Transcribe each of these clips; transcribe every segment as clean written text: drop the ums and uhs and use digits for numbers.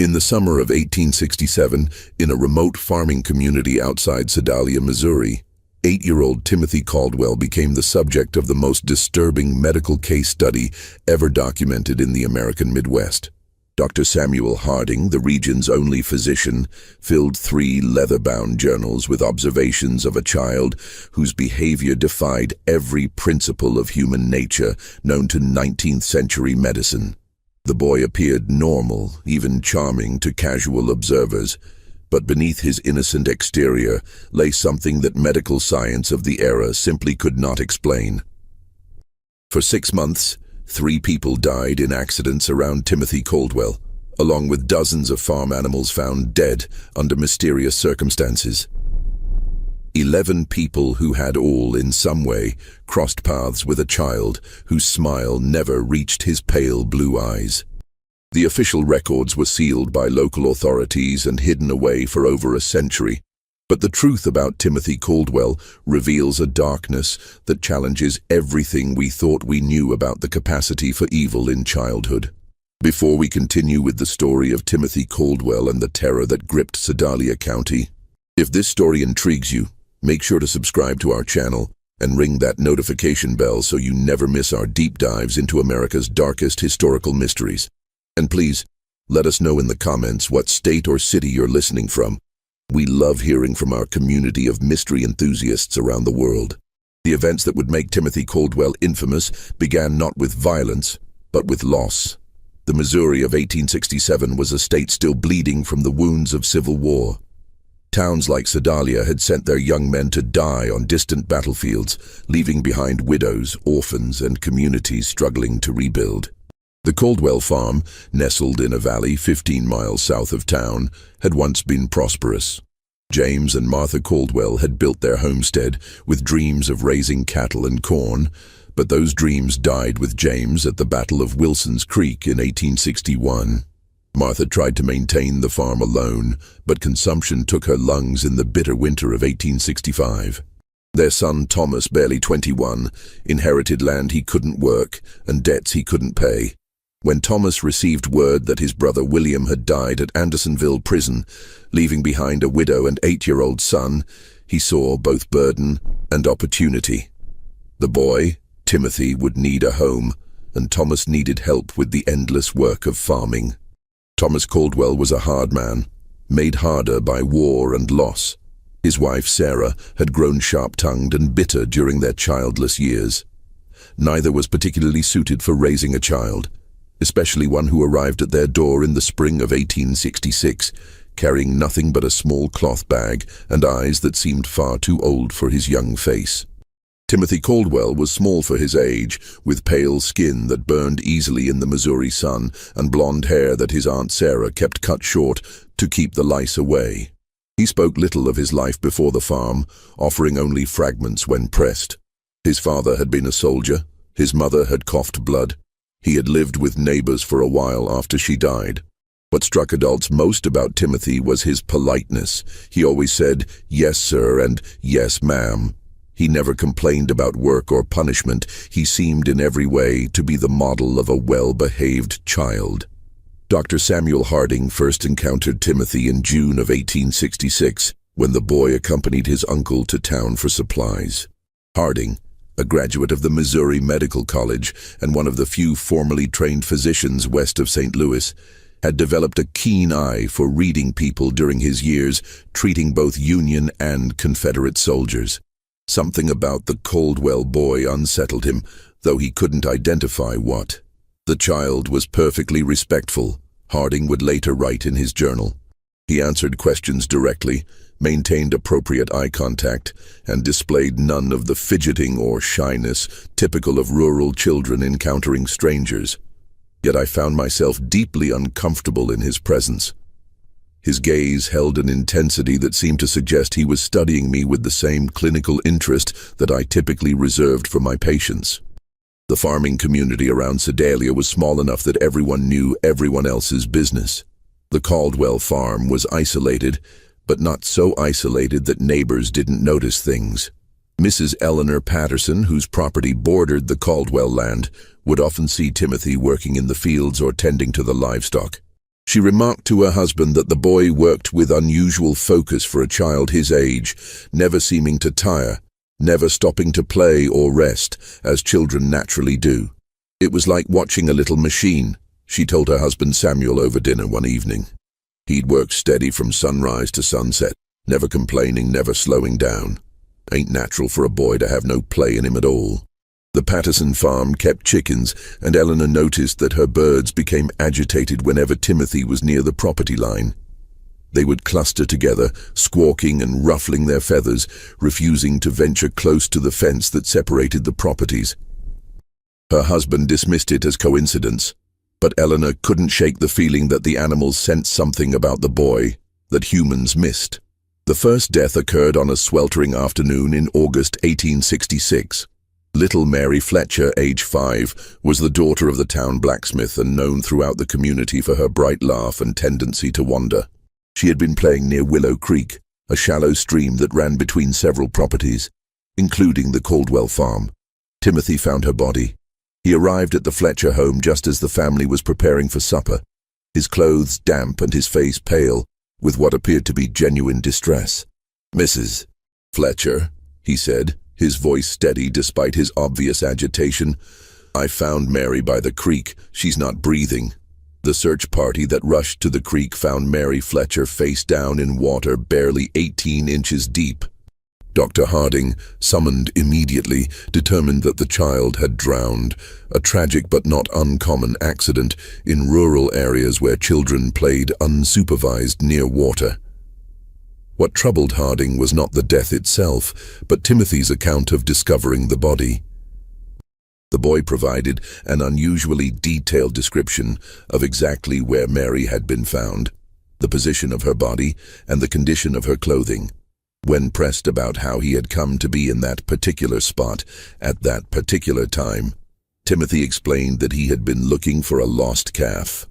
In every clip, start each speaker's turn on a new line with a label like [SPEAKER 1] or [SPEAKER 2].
[SPEAKER 1] In the summer of 1867, in a remote farming community outside Sedalia, Missouri, 8-year-old Timothy Caldwell became the subject of the most disturbing medical case study ever documented in the American Midwest. Dr. Samuel Harding, the region's only physician, filled 3 leather-bound journals with observations of a child whose behavior defied every principle of human nature known to 19th-century medicine. The boy appeared normal, even charming to casual observers, but beneath his innocent exterior lay something that medical science of the era simply could not explain. For 6 months, 3 people died in accidents around Timothy Caldwell, along with dozens of farm animals found dead under mysterious circumstances. 11 people who had all, in some way, crossed paths with a child whose smile never reached his pale blue eyes. The official records were sealed by local authorities and hidden away for over a century. But the truth about Timothy Caldwell reveals a darkness that challenges everything we thought we knew about the capacity for evil in childhood. Before we continue with the story of Timothy Caldwell and the terror that gripped Sedalia County, if this story intrigues you, make sure to subscribe to our channel and ring that notification bell so you never miss our deep dives into America's darkest historical mysteries. And please, let us know in the comments what state or city you're listening from. We love hearing from our community of mystery enthusiasts around the world. The events that would make Timothy Caldwell infamous began not with violence, but with loss. The Missouri of 1867 was a state still bleeding from the wounds of civil war. Towns like Sedalia had sent their young men to die on distant battlefields, leaving behind widows, orphans, and communities struggling to rebuild. The Caldwell farm, nestled in a valley 15 miles south of town, had once been prosperous. James and Martha Caldwell had built their homestead with dreams of raising cattle and corn, but those dreams died with James at the Battle of Wilson's Creek in 1861. Martha tried to maintain the farm alone, but consumption took her lungs in the bitter winter of 1865. Their son Thomas, barely 21, inherited land he couldn't work and debts he couldn't pay. When Thomas received word that his brother William had died at Andersonville Prison, leaving behind a widow and 8-year-old son, he saw both burden and opportunity. The boy, Timothy, would need a home, and Thomas needed help with the endless work of farming. Thomas Caldwell was a hard man, made harder by war and loss. His wife, Sarah, had grown sharp-tongued and bitter during their childless years. Neither was particularly suited for raising a child, especially one who arrived at their door in the spring of 1866, carrying nothing but a small cloth bag and eyes that seemed far too old for his young face. Timothy Caldwell was small for his age, with pale skin that burned easily in the Missouri sun and blonde hair that his Aunt Sarah kept cut short to keep the lice away. He spoke little of his life before the farm, offering only fragments when pressed. His father had been a soldier. His mother had coughed blood. He had lived with neighbors for a while after she died. What struck adults most about Timothy was his politeness. He always said, "Yes, sir," and "Yes, ma'am." He never complained about work or punishment. He seemed in every way to be the model of a well-behaved child. Dr. Samuel Harding first encountered Timothy in June of 1866, when the boy accompanied his uncle to town for supplies. Harding, a graduate of the Missouri Medical College and one of the few formally trained physicians west of St. Louis, had developed a keen eye for reading people during his years treating both Union and Confederate soldiers. Something about the Caldwell boy unsettled him, though he couldn't identify what. The child was perfectly respectful, Harding would later write in his journal. He answered questions directly, maintained appropriate eye contact, and displayed none of the fidgeting or shyness typical of rural children encountering strangers. Yet I found myself deeply uncomfortable in his presence. His gaze held an intensity that seemed to suggest he was studying me with the same clinical interest that I typically reserved for my patients. The farming community around Sedalia was small enough that everyone knew everyone else's business. The Caldwell farm was isolated, but not so isolated that neighbors didn't notice things. Mrs. Eleanor Patterson, whose property bordered the Caldwell land, would often see Timothy working in the fields or tending to the livestock. She remarked to her husband that the boy worked with unusual focus for a child his age, never seeming to tire, never stopping to play or rest, as children naturally do. It was like watching a little machine, she told her husband Samuel over dinner one evening. He'd work steady from sunrise to sunset, never complaining, never slowing down. Ain't natural for a boy to have no play in him at all. The Patterson farm kept chickens, and Eleanor noticed that her birds became agitated whenever Timothy was near the property line. They would cluster together, squawking and ruffling their feathers, refusing to venture close to the fence that separated the properties. Her husband dismissed it as coincidence, but Eleanor couldn't shake the feeling that the animals sensed something about the boy that humans missed. The first death occurred on a sweltering afternoon in August 1866. Little Mary Fletcher, age 5, was the daughter of the town blacksmith and known throughout the community for her bright laugh and tendency to wander. She had been playing near Willow Creek, a shallow stream that ran between several properties, including the Caldwell farm. Timothy found her body. He arrived at the Fletcher home just as the family was preparing for supper, his clothes damp and his face pale, with what appeared to be genuine distress. "Mrs. Fletcher," he said, his voice steady despite his obvious agitation, "I found Mary by the creek. She's not breathing." The search party that rushed to the creek found Mary Fletcher face down in water barely 18 inches deep. Dr. Harding, summoned immediately, determined that the child had drowned, a tragic but not uncommon accident in rural areas where children played unsupervised near water. What troubled Harding was not the death itself, but Timothy's account of discovering the body. The boy provided an unusually detailed description of exactly where Mary had been found, the position of her body, and the condition of her clothing. When pressed about how he had come to be in that particular spot at that particular time, Timothy explained that he had been looking for a lost calf.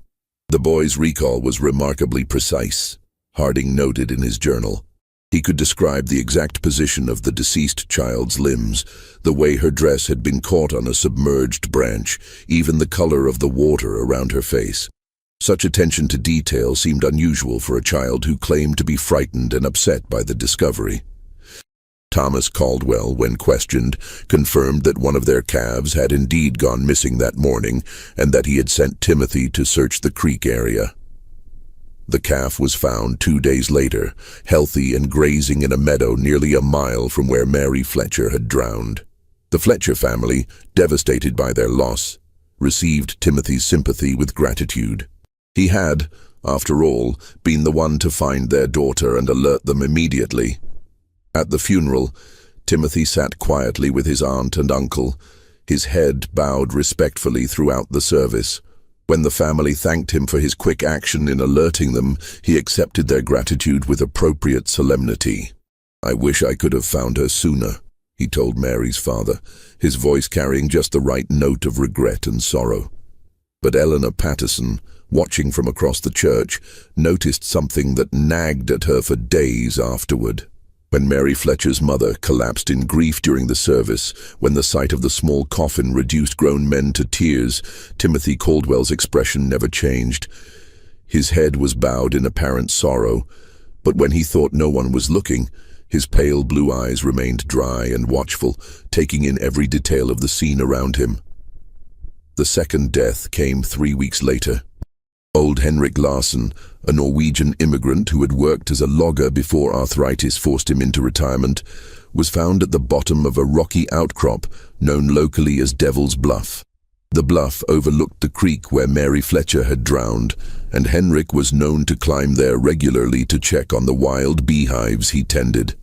[SPEAKER 1] The boy's recall was remarkably precise, Harding noted in his journal. He could describe the exact position of the deceased child's limbs, the way her dress had been caught on a submerged branch, even the color of the water around her face. Such attention to detail seemed unusual for a child who claimed to be frightened and upset by the discovery. Thomas Caldwell, when questioned, confirmed that one of their calves had indeed gone missing that morning and that he had sent Timothy to search the creek area. The calf was found 2 days later, healthy and grazing in a meadow nearly a mile from where Mary Fletcher had drowned. The Fletcher family, devastated by their loss, received Timothy's sympathy with gratitude. He had, after all, been the one to find their daughter and alert them immediately. At the funeral, Timothy sat quietly with his aunt and uncle, his head bowed respectfully throughout the service. When the family thanked him for his quick action in alerting them, he accepted their gratitude with appropriate solemnity. "I wish I could have found her sooner," he told Mary's father, his voice carrying just the right note of regret and sorrow. But Eleanor Patterson, watching from across the church, noticed something that nagged at her for days afterward. When Mary Fletcher's mother collapsed in grief during the service, when the sight of the small coffin reduced grown men to tears, Timothy Caldwell's expression never changed. His head was bowed in apparent sorrow, but when he thought no one was looking, his pale blue eyes remained dry and watchful, taking in every detail of the scene around him. The second death came 3 weeks later. Old Henrik Larsson, a Norwegian immigrant who had worked as a logger before arthritis forced him into retirement, was found at the bottom of a rocky outcrop known locally as Devil's Bluff. The bluff overlooked the creek where Mary Fletcher had drowned, and Henrik was known to climb there regularly to check on the wild beehives he tended.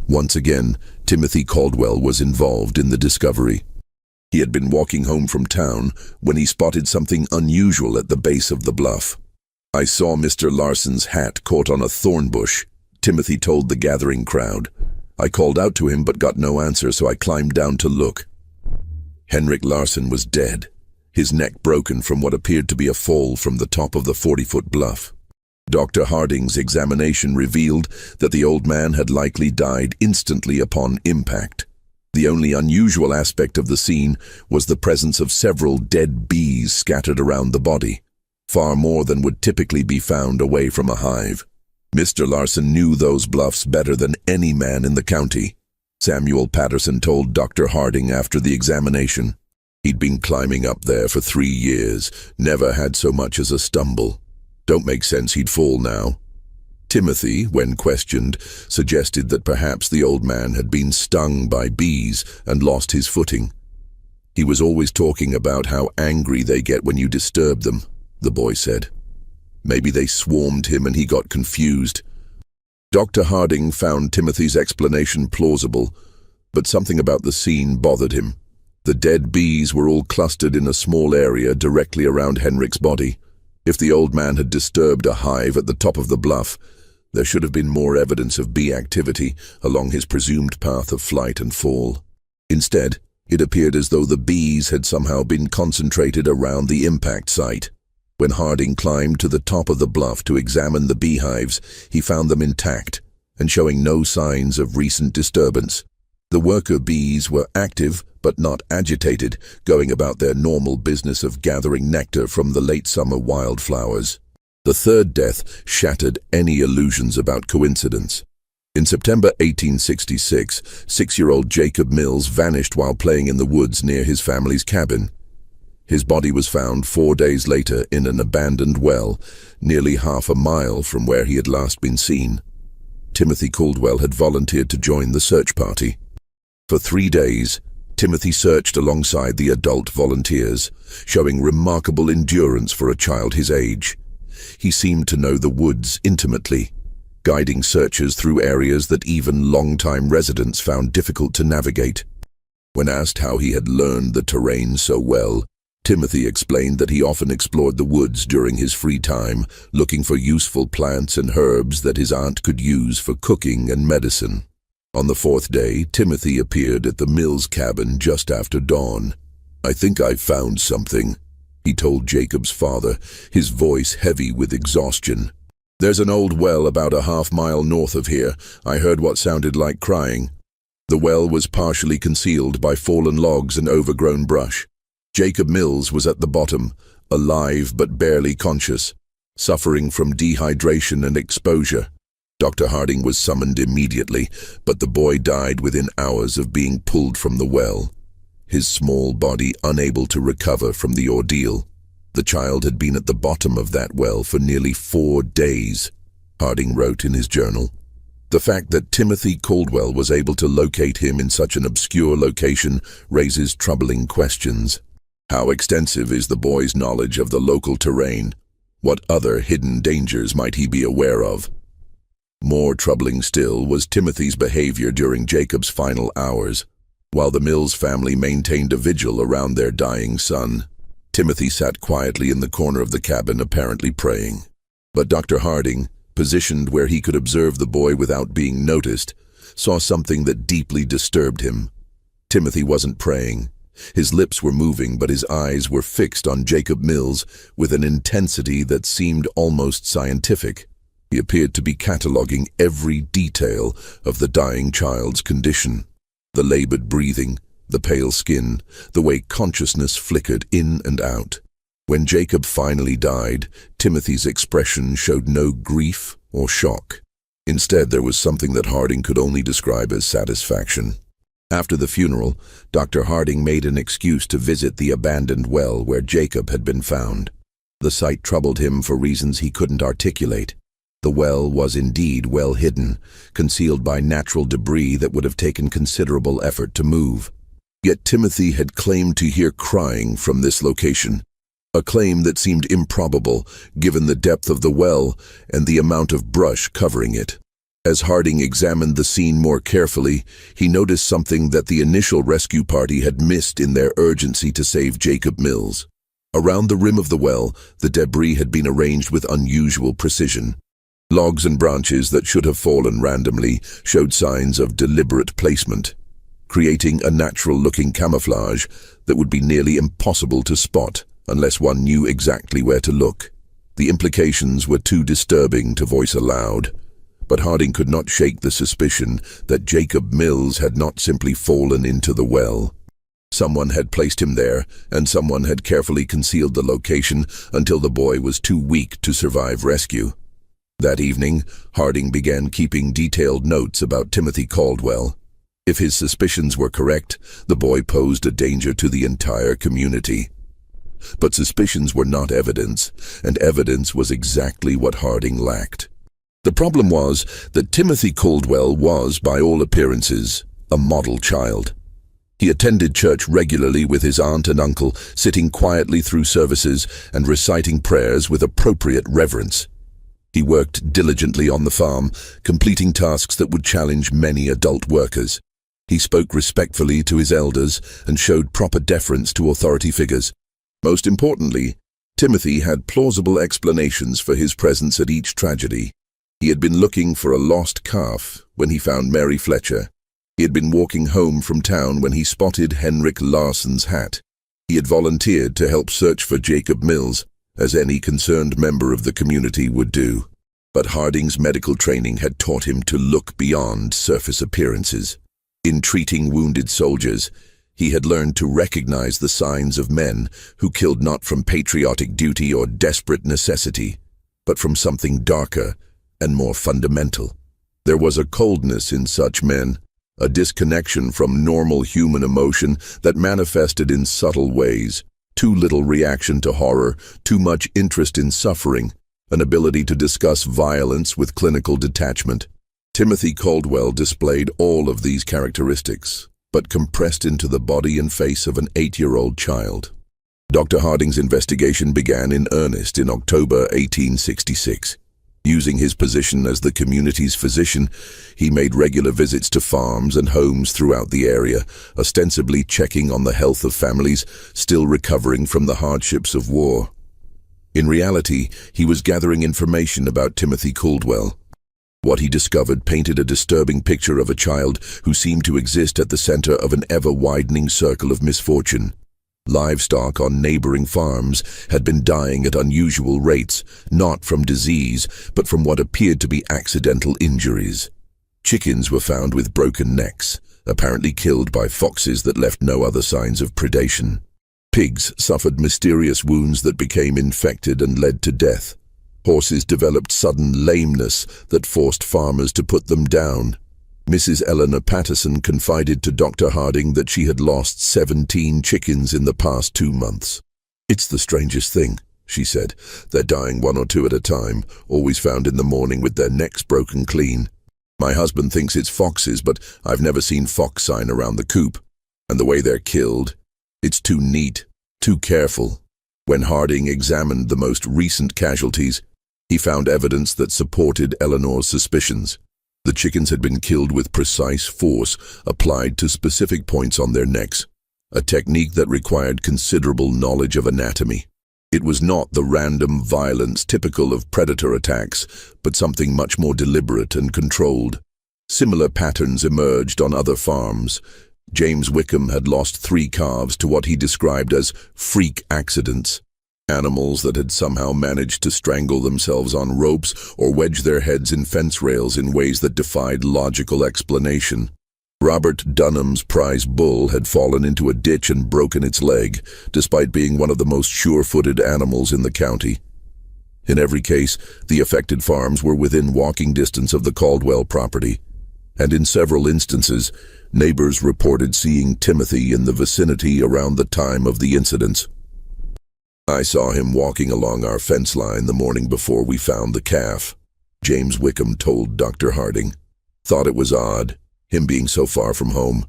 [SPEAKER 1] Once again, Timothy Caldwell was involved in the discovery. He had been walking home from town when he spotted something unusual at the base of the bluff. "I saw Mr. Larsson's hat caught on a thorn bush," Timothy told the gathering crowd. "I called out to him but got no answer, so I climbed down to look." Henrik Larsson was dead, his neck broken from what appeared to be a fall from the top of the 40-foot bluff. Dr. Harding's examination revealed that the old man had likely died instantly upon impact. The only unusual aspect of the scene was the presence of several dead bees scattered around the body. far more than would typically be found away from a hive. Mr. Larson knew those bluffs better than any man in the county, Samuel Patterson told Dr. Harding after the examination. He'd been climbing up there for 3 years, never had so much as a stumble. Don't make sense he'd fall now. Timothy, when questioned, suggested that perhaps the old man had been stung by bees and lost his footing. He was always talking about how angry they get when you disturb them, the boy said. Maybe they swarmed him and he got confused. Dr. Harding found Timothy's explanation plausible, but something about the scene bothered him. The dead bees were all clustered in a small area directly around Henrik's body. If the old man had disturbed a hive at the top of the bluff, there should have been more evidence of bee activity along his presumed path of flight and fall. Instead, it appeared as though the bees had somehow been concentrated around the impact site. When Harding climbed to the top of the bluff to examine the beehives, he found them intact and showing no signs of recent disturbance. The worker bees were active but not agitated, going about their normal business of gathering nectar from the late summer wildflowers. The third death shattered any illusions about coincidence. In September 1866, 6-year-old Jacob Mills vanished while playing in the woods near his family's cabin. His body was found 4 days later in an abandoned well, nearly half a mile from where he had last been seen. Timothy Caldwell had volunteered to join the search party. For 3 days, Timothy searched alongside the adult volunteers, showing remarkable endurance for a child his age. He seemed to know the woods intimately, guiding searchers through areas that even long-time residents found difficult to navigate. When asked how he had learned the terrain so well, Timothy explained that he often explored the woods during his free time, looking for useful plants and herbs that his aunt could use for cooking and medicine. On the 4th day, Timothy appeared at the Mills cabin just after dawn. "I think I've found something," he told Jacob's father, his voice heavy with exhaustion. "There's an old well about a half-mile north of here. I heard what sounded like crying." The well was partially concealed by fallen logs and overgrown brush. Jacob Mills was at the bottom, alive but barely conscious, suffering from dehydration and exposure. Dr. Harding was summoned immediately, but the boy died within hours of being pulled from the well, his small body unable to recover from the ordeal. The child had been at the bottom of that well for nearly 4 days, Harding wrote in his journal. The fact that Timothy Caldwell was able to locate him in such an obscure location raises troubling questions. How extensive is the boy's knowledge of the local terrain? What other hidden dangers might he be aware of? More troubling still was Timothy's behavior during Jacob's final hours. While the Mills family maintained a vigil around their dying son, Timothy sat quietly in the corner of the cabin, apparently praying. But Dr. Harding, positioned where he could observe the boy without being noticed, saw something that deeply disturbed him. Timothy wasn't praying. His lips were moving, but his eyes were fixed on Jacob Mills with an intensity that seemed almost scientific. He appeared to be cataloging every detail of the dying child's condition. The labored breathing, the pale skin, the way consciousness flickered in and out. When Jacob finally died, Timothy's expression showed no grief or shock. Instead, there was something that Harding could only describe as satisfaction. After the funeral, Dr. Harding made an excuse to visit the abandoned well where Jacob had been found. The site troubled him for reasons he couldn't articulate. The well was indeed well hidden, concealed by natural debris that would have taken considerable effort to move. Yet Timothy had claimed to hear crying from this location, a claim that seemed improbable given the depth of the well and the amount of brush covering it. As Harding examined the scene more carefully, he noticed something that the initial rescue party had missed in their urgency to save Jacob Mills. Around the rim of the well, the debris had been arranged with unusual precision. Logs and branches that should have fallen randomly showed signs of deliberate placement, creating a natural-looking camouflage that would be nearly impossible to spot unless one knew exactly where to look. The implications were too disturbing to voice aloud, but Harding could not shake the suspicion that Jacob Mills had not simply fallen into the well. Someone had placed him there, and someone had carefully concealed the location until the boy was too weak to survive rescue. That evening, Harding began keeping detailed notes about Timothy Caldwell. If his suspicions were correct, the boy posed a danger to the entire community. But suspicions were not evidence, and evidence was exactly what Harding lacked. The problem was that Timothy Caldwell was, by all appearances, a model child. He attended church regularly with his aunt and uncle, sitting quietly through services and reciting prayers with appropriate reverence. He worked diligently on the farm, completing tasks that would challenge many adult workers. He spoke respectfully to his elders and showed proper deference to authority figures. Most importantly, Timothy had plausible explanations for his presence at each tragedy. He had been looking for a lost calf when he found Mary Fletcher. He had been walking home from town when he spotted Henrik Larsson's hat. He had volunteered to help search for Jacob Mills, as any concerned member of the community would do. But Harding's medical training had taught him to look beyond surface appearances. In treating wounded soldiers, he had learned to recognize the signs of men who killed not from patriotic duty or desperate necessity, but from something darker and more fundamental. There was a coldness in such men, a disconnection from normal human emotion that manifested in subtle ways: too little reaction to horror, too much interest in suffering, an ability to discuss violence with clinical detachment. Timothy Caldwell displayed all of these characteristics, but compressed into the body and face of an 8-year-old child. Dr. Harding's investigation began in earnest in October 1866. Using his position as the community's physician, he made regular visits to farms and homes throughout the area, ostensibly checking on the health of families still recovering from the hardships of war. In reality, he was gathering information about Timothy Caldwell. What he discovered painted a disturbing picture of a child who seemed to exist at the center of an ever-widening circle of misfortune. Livestock on neighboring farms had been dying at unusual rates, not from disease, but from what appeared to be accidental injuries. Chickens were found with broken necks, apparently killed by foxes that left no other signs of predation. Pigs suffered mysterious wounds that became infected and led to death. Horses developed sudden lameness that forced farmers to put them down. Mrs. Eleanor Patterson confided to Dr. Harding that she had lost 17 chickens in the past 2 months. "It's the strangest thing," she said. "They're dying 1 or 2 at a time, always found in the morning with their necks broken clean. My husband thinks it's foxes, but I've never seen fox sign around the coop. And the way they're killed, it's too neat, too careful." When Harding examined the most recent casualties, he found evidence that supported Eleanor's suspicions. The chickens had been killed with precise force applied to specific points on their necks, a technique that required considerable knowledge of anatomy. It was not the random violence typical of predator attacks, but something much more deliberate and controlled. Similar patterns emerged on other farms. James Wickham had lost 3 calves to what he described as freak accidents. Animals that had somehow managed to strangle themselves on ropes or wedge their heads in fence rails in ways that defied logical explanation. Robert Dunham's prize bull had fallen into a ditch and broken its leg, despite being one of the most sure-footed animals in the county. In every case, the affected farms were within walking distance of the Caldwell property, and in several instances, neighbors reported seeing Timothy in the vicinity around the time of the incidents. "I saw him walking along our fence line the morning before we found the calf," James Wickham told Dr. Harding. "Thought it was odd, him being so far from home,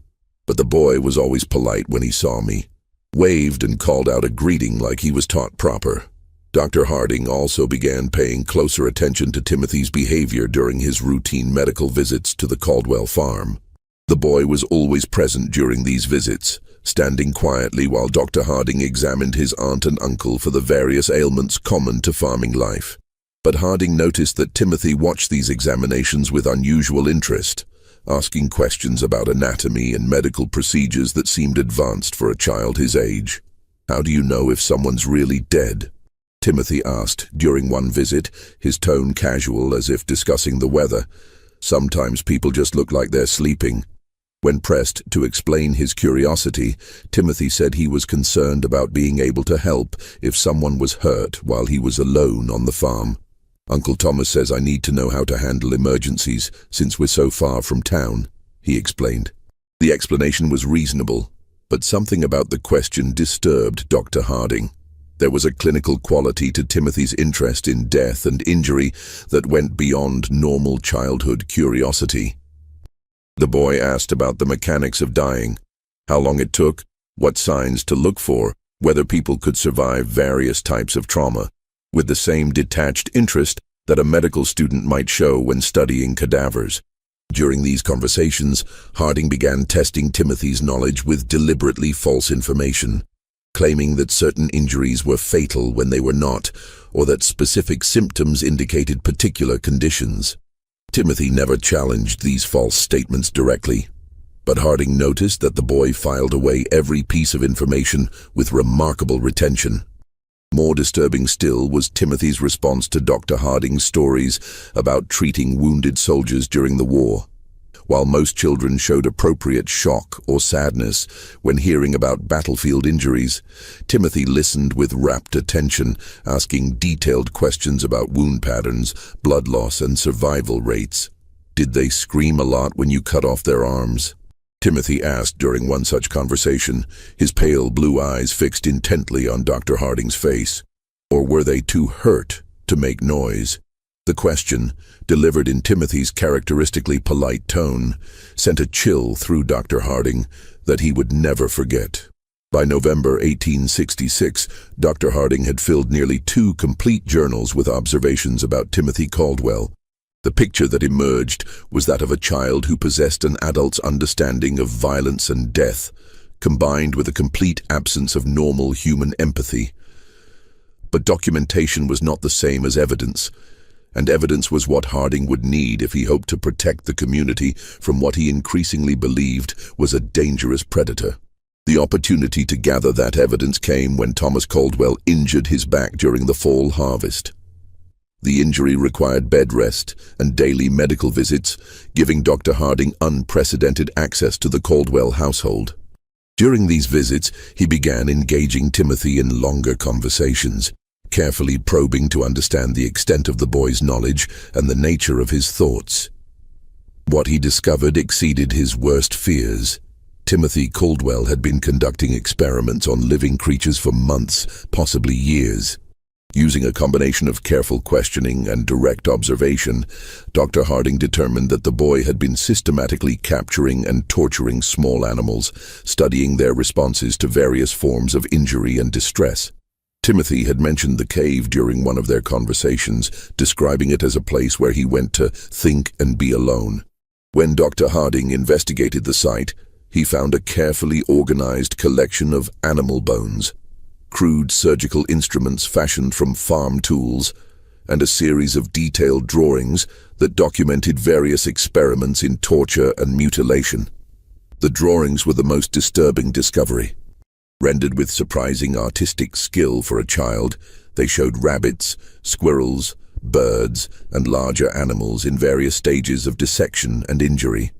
[SPEAKER 1] but the boy was always polite when he saw me. Waved and called out a greeting like he was taught proper." Dr. Harding also began paying closer attention to Timothy's behavior during his routine medical visits to the Caldwell farm. The boy was always present during these visits, standing quietly while Dr. Harding examined his aunt and uncle for the various ailments common to farming life. But Harding noticed that Timothy watched these examinations with unusual interest, asking questions about anatomy and medical procedures that seemed advanced for a child his age. "How do you know if someone's really dead?" Timothy asked during one visit, his tone casual as if discussing the weather. "Sometimes people just look like they're sleeping." When pressed to explain his curiosity, Timothy said he was concerned about being able to help if someone was hurt while he was alone on the farm. "Uncle Thomas says I need to know how to handle emergencies since we're so far from town," he explained. The explanation was reasonable, but something about the question disturbed Dr. Harding. There was a clinical quality to Timothy's interest in death and injury that went beyond normal childhood curiosity. The boy asked about the mechanics of dying, how long it took, what signs to look for, whether people could survive various types of trauma, with the same detached interest that a medical student might show when studying cadavers. During these conversations, Harding began testing Timothy's knowledge with deliberately false information, claiming that certain injuries were fatal when they were not, or that specific symptoms indicated particular conditions. Timothy never challenged these false statements directly, but Harding noticed that the boy filed away every piece of information with remarkable retention. More disturbing still was Timothy's response to Dr. Harding's stories about treating wounded soldiers during the war. While most children showed appropriate shock or sadness when hearing about battlefield injuries, Timothy listened with rapt attention, asking detailed questions about wound patterns, blood loss, and survival rates. "Did they scream a lot when you cut off their arms?" Timothy asked during one such conversation, his pale blue eyes fixed intently on Dr. Harding's face. "Or were they too hurt to make noise?" The question, delivered in Timothy's characteristically polite tone, sent a chill through Dr. Harding that he would never forget. By November 1866, Dr. Harding had filled nearly 2 complete journals with observations about Timothy Caldwell. The picture that emerged was that of a child who possessed an adult's understanding of violence and death, combined with a complete absence of normal human empathy. But documentation was not the same as evidence, and evidence was what Harding would need if he hoped to protect the community from what he increasingly believed was a dangerous predator. The opportunity to gather that evidence came when Thomas Caldwell injured his back during the fall harvest. The injury required bed rest and daily medical visits, giving Dr. Harding unprecedented access to the Caldwell household. During these visits, he began engaging Timothy in longer conversations, carefully probing to understand the extent of the boy's knowledge and the nature of his thoughts. What he discovered exceeded his worst fears. Timothy Caldwell had been conducting experiments on living creatures for months, possibly years. Using a combination of careful questioning and direct observation, Dr. Harding determined that the boy had been systematically capturing and torturing small animals, studying their responses to various forms of injury and distress. Timothy had mentioned the cave during one of their conversations, describing it as a place where he went to think and be alone. When Dr. Harding investigated the site, he found a carefully organized collection of animal bones, crude surgical instruments fashioned from farm tools, and a series of detailed drawings that documented various experiments in torture and mutilation. The drawings were the most disturbing discovery. Rendered with surprising artistic skill for a child, they showed rabbits, squirrels, birds, and larger animals in various stages of dissection and injury.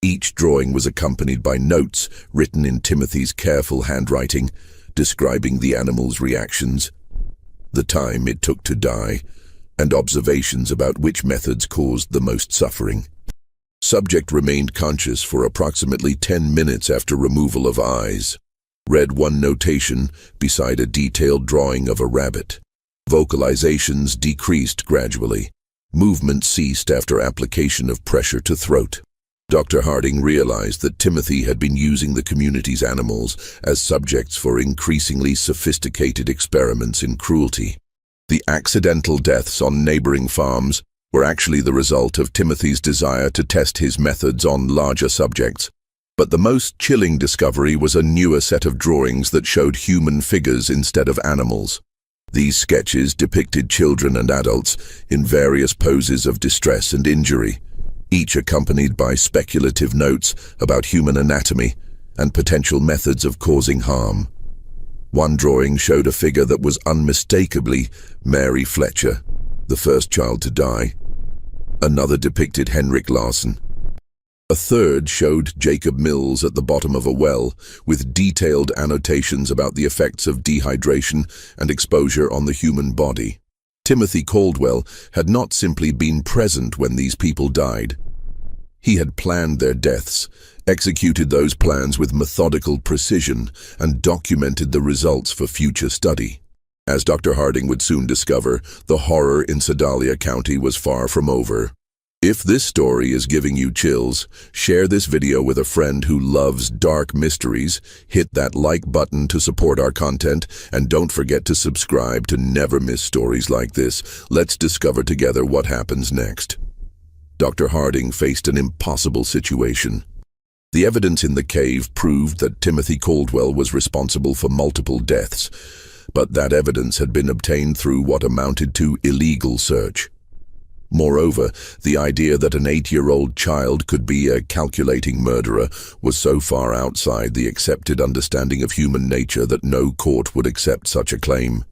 [SPEAKER 1] Each drawing was accompanied by notes written in Timothy's careful handwriting, describing the animal's reactions, the time it took to die, and observations about which methods caused the most suffering. Subject remained conscious for approximately 10 minutes after removal of eyes. Read one notation beside a detailed drawing of a rabbit. Vocalizations decreased gradually. Movement ceased after application of pressure to throat. Dr. Harding realized that Timothy had been using the community's animals as subjects for increasingly sophisticated experiments in cruelty. The accidental deaths on neighboring farms were actually the result of Timothy's desire to test his methods on larger subjects. But the most chilling discovery was a newer set of drawings that showed human figures instead of animals. These sketches depicted children and adults in various poses of distress and injury, each accompanied by speculative notes about human anatomy and potential methods of causing harm. One drawing showed a figure that was unmistakably Mary Fletcher, the first child to die. Another depicted Henrik Larsen, A third showed Jacob Mills at the bottom of a well, with detailed annotations about the effects of dehydration and exposure on the human body. Timothy Caldwell had not simply been present when these people died. He had planned their deaths, executed those plans with methodical precision, and documented the results for future study. As Dr. Harding would soon discover, the horror in Sedalia County was far from over. If this story is giving you chills, share this video with a friend who loves dark mysteries, hit that like button to support our content, and don't forget to subscribe to never miss stories like this. Let's discover together what happens next. Dr. Harding faced an impossible situation. The evidence in the cave proved that Timothy Caldwell was responsible for multiple deaths, but that evidence had been obtained through what amounted to illegal search. Moreover, the idea that an 8-year-old child could be a calculating murderer was so far outside the accepted understanding of human nature that no court would accept such a claim.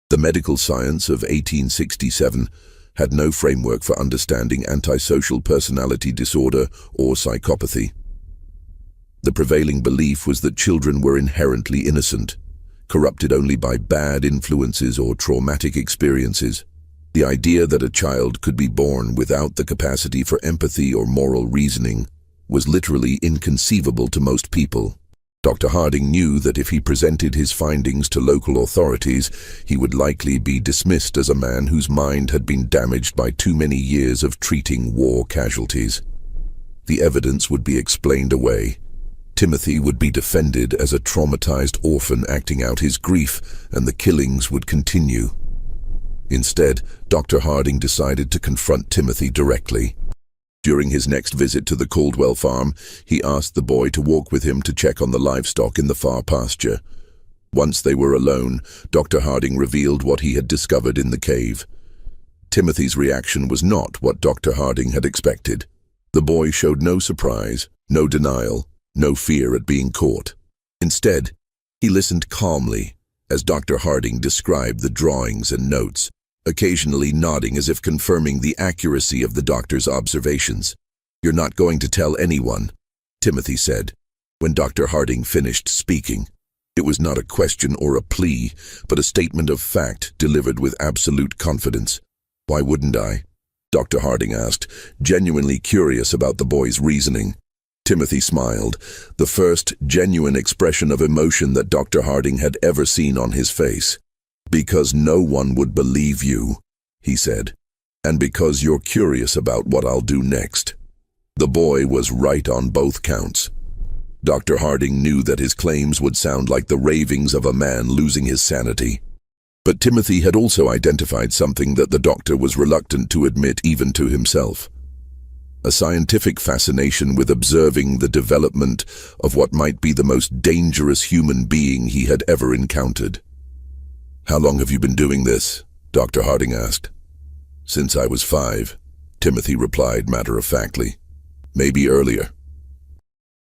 [SPEAKER 1] The medical science of 1867 had no framework for understanding antisocial personality disorder or psychopathy. The prevailing belief was that children were inherently innocent, corrupted only by bad influences or traumatic experiences. The idea that a child could be born without the capacity for empathy or moral reasoning was literally inconceivable to most people. Dr. Harding knew that if he presented his findings to local authorities, he would likely be dismissed as a man whose mind had been damaged by too many years of treating war casualties. The evidence would be explained away. Timothy would be defended as a traumatized orphan acting out his grief, and the killings would continue. Instead, Dr. Harding decided to confront Timothy directly. During his next visit to the Caldwell farm, he asked the boy to walk with him to check on the livestock in the far pasture. Once they were alone, Dr. Harding revealed what he had discovered in the cave. Timothy's reaction was not what Dr. Harding had expected. The boy showed no surprise, no denial, no fear at being caught. Instead, he listened calmly as Dr. Harding described the drawings and notes, occasionally nodding as if confirming the accuracy of the doctor's observations. "You're not going to tell anyone," Timothy said, when Dr. Harding finished speaking. It was not a question or a plea, but a statement of fact delivered with absolute confidence. "Why wouldn't I?" Dr. Harding asked, genuinely curious about the boy's reasoning. Timothy smiled, the first genuine expression of emotion that Dr. Harding had ever seen on his face. "Because no one would believe you," he said, "and because you're curious about what I'll do next." The boy was right on both counts. Dr. Harding knew that his claims would sound like the ravings of a man losing his sanity. But Timothy had also identified something that the doctor was reluctant to admit even to himself: a scientific fascination with observing the development of what might be the most dangerous human being he had ever encountered. "How long have you been doing this?" Dr. Harding asked. "Since I was 5, Timothy replied matter-of-factly. "Maybe earlier.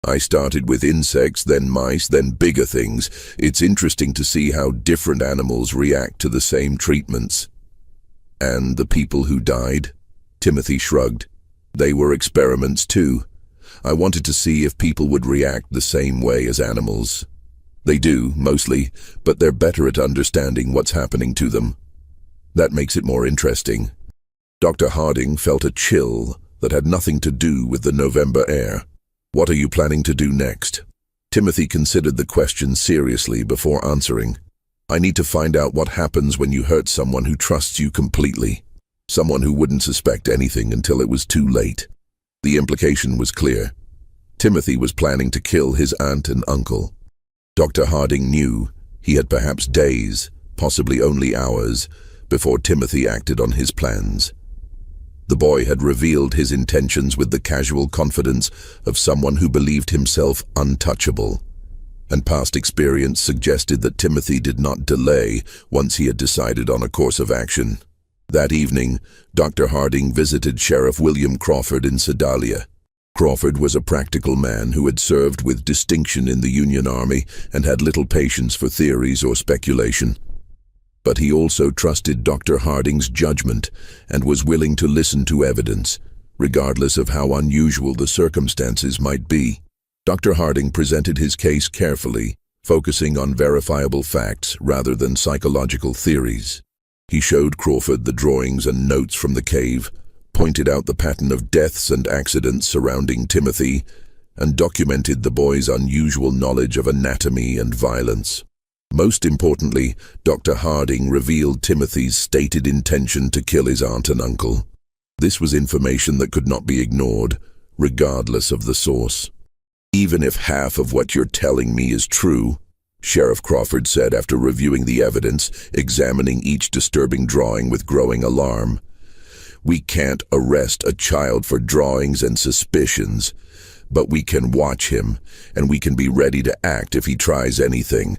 [SPEAKER 1] I started with insects, then mice, then bigger things. It's interesting to see how different animals react to the same treatments." "And the people who died?" Timothy shrugged. "They were experiments too. I wanted to see if people would react the same way as animals. They do, mostly, but they're better at understanding what's happening to them. That makes it more interesting." Dr. Harding felt a chill that had nothing to do with the November air. "What are you planning to do next?" Timothy considered the question seriously before answering. "I need to find out what happens when you hurt someone who trusts you completely. Someone who wouldn't suspect anything until it was too late." The implication was clear. Timothy was planning to kill his aunt and uncle. Dr. Harding knew he had perhaps days, possibly only hours, before Timothy acted on his plans. The boy had revealed his intentions with the casual confidence of someone who believed himself untouchable, and past experience suggested that Timothy did not delay once he had decided on a course of action. That evening, Dr. Harding visited Sheriff William Crawford in Sedalia. Crawford was a practical man who had served with distinction in the Union Army and had little patience for theories or speculation. But he also trusted Dr. Harding's judgment and was willing to listen to evidence, regardless of how unusual the circumstances might be. Dr. Harding presented his case carefully, focusing on verifiable facts rather than psychological theories. He showed Crawford the drawings and notes from the cave, pointed out the pattern of deaths and accidents surrounding Timothy, and documented the boy's unusual knowledge of anatomy and violence. Most importantly, Dr. Harding revealed Timothy's stated intention to kill his aunt and uncle. This was information that could not be ignored, regardless of the source. "Even if half of what you're telling me is true," Sheriff Crawford said after reviewing the evidence, examining each disturbing drawing with growing alarm, "we can't arrest a child for drawings and suspicions, but we can watch him, and we can be ready to act if he tries anything."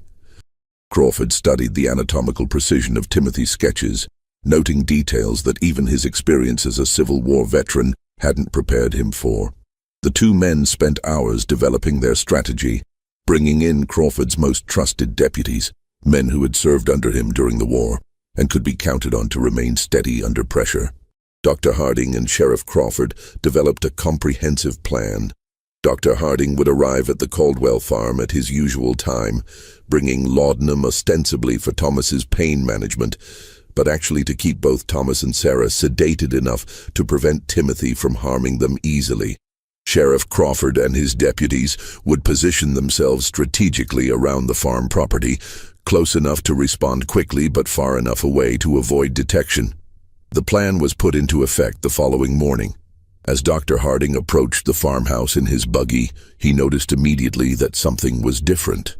[SPEAKER 1] Crawford studied the anatomical precision of Timothy's sketches, noting details that even his experience as a Civil War veteran hadn't prepared him for. The two men spent hours developing their strategy, bringing in Crawford's most trusted deputies, men who had served under him during the war and could be counted on to remain steady under pressure. Dr. Harding and Sheriff Crawford developed a comprehensive plan. Dr. Harding would arrive at the Caldwell farm at his usual time, bringing laudanum ostensibly for Thomas's pain management, but actually to keep both Thomas and Sarah sedated enough to prevent Timothy from harming them easily. Sheriff Crawford and his deputies would position themselves strategically around the farm property, close enough to respond quickly but far enough away to avoid detection. The plan was put into effect the following morning. As Dr. Harding approached the farmhouse in his buggy, he noticed immediately that something was different.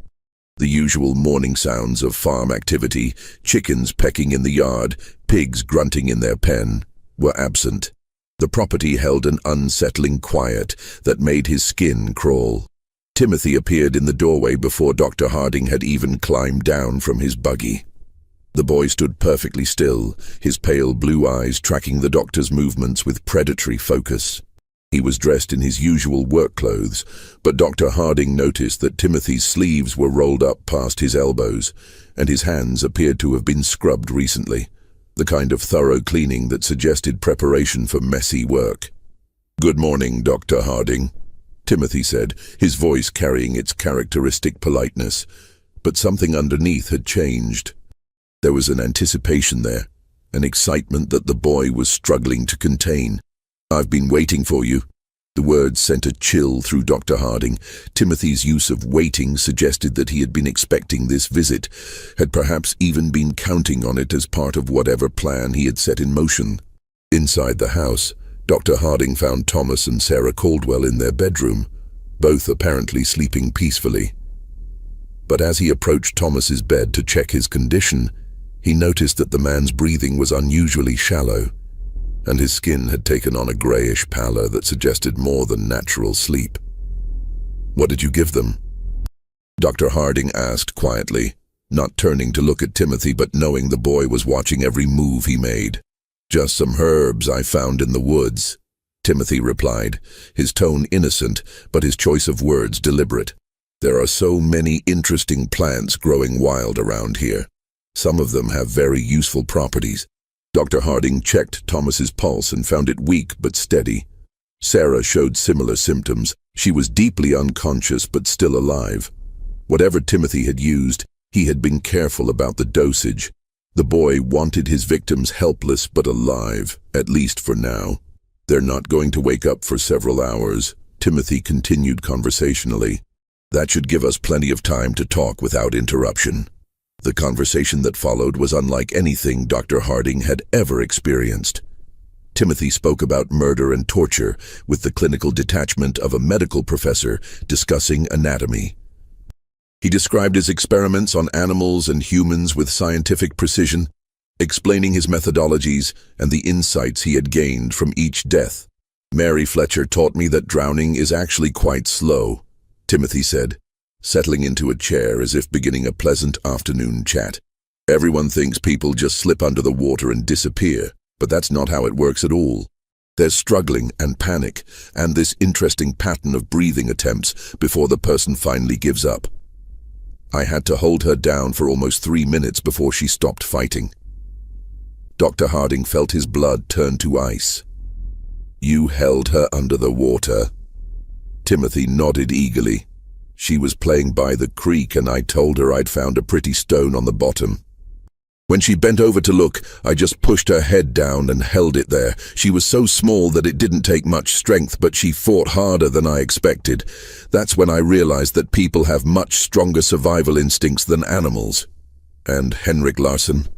[SPEAKER 1] The usual morning sounds of farm activity, chickens pecking in the yard, pigs grunting in their pen, were absent. The property held an unsettling quiet that made his skin crawl. Timothy appeared in the doorway before Dr. Harding had even climbed down from his buggy. The boy stood perfectly still, his pale blue eyes tracking the doctor's movements with predatory focus. He was dressed in his usual work clothes, but Dr. Harding noticed that Timothy's sleeves were rolled up past his elbows, and his hands appeared to have been scrubbed recently, the kind of thorough cleaning that suggested preparation for messy work. "Good morning, Dr. Harding," Timothy said, his voice carrying its characteristic politeness, but something underneath had changed. There was an anticipation there, an excitement that the boy was struggling to contain. "I've been waiting for you." The words sent a chill through Dr. Harding. Timothy's use of waiting suggested that he had been expecting this visit, had perhaps even been counting on it as part of whatever plan he had set in motion. Inside the house, Dr. Harding found Thomas and Sarah Caldwell in their bedroom, both apparently sleeping peacefully. But as he approached Thomas's bed to check his condition, he noticed that the man's breathing was unusually shallow, and his skin had taken on a grayish pallor that suggested more than natural sleep. "What did you give them?" Dr. Harding asked quietly, not turning to look at Timothy but knowing the boy was watching every move he made. "Just some herbs I found in the woods," Timothy replied, his tone innocent but his choice of words deliberate. "There are so many interesting plants growing wild around here. Some of them have very useful properties." Dr. Harding checked Thomas's pulse and found it weak but steady. Sarah showed similar symptoms. She was deeply unconscious but still alive. Whatever Timothy had used, he had been careful about the dosage. The boy wanted his victims helpless but alive, at least for now. "They're not going to wake up for several hours," Timothy continued conversationally. "That should give us plenty of time to talk without interruption." The conversation that followed was unlike anything Dr. Harding had ever experienced. Timothy spoke about murder and torture with the clinical detachment of a medical professor discussing anatomy. He described his experiments on animals and humans with scientific precision, explaining his methodologies and the insights he had gained from each death. "Mary Fletcher taught me that drowning is actually quite slow," Timothy said, settling into a chair as if beginning a pleasant afternoon chat. "Everyone thinks people just slip under the water and disappear, but that's not how it works at all. There's struggling and panic, and this interesting pattern of breathing attempts before the person finally gives up. I had to hold her down for almost 3 minutes before she stopped fighting." Dr. Harding felt his blood turn to ice. You held her under the water. Timothy nodded eagerly. She was playing by the creek and I told her I'd found a pretty stone on the bottom. When she bent over to look, I just pushed her head down and held it there. She was so small that it didn't take much strength, but she fought harder than I expected. That's when I realized that people have much stronger survival instincts than animals. And Henrik Larsson?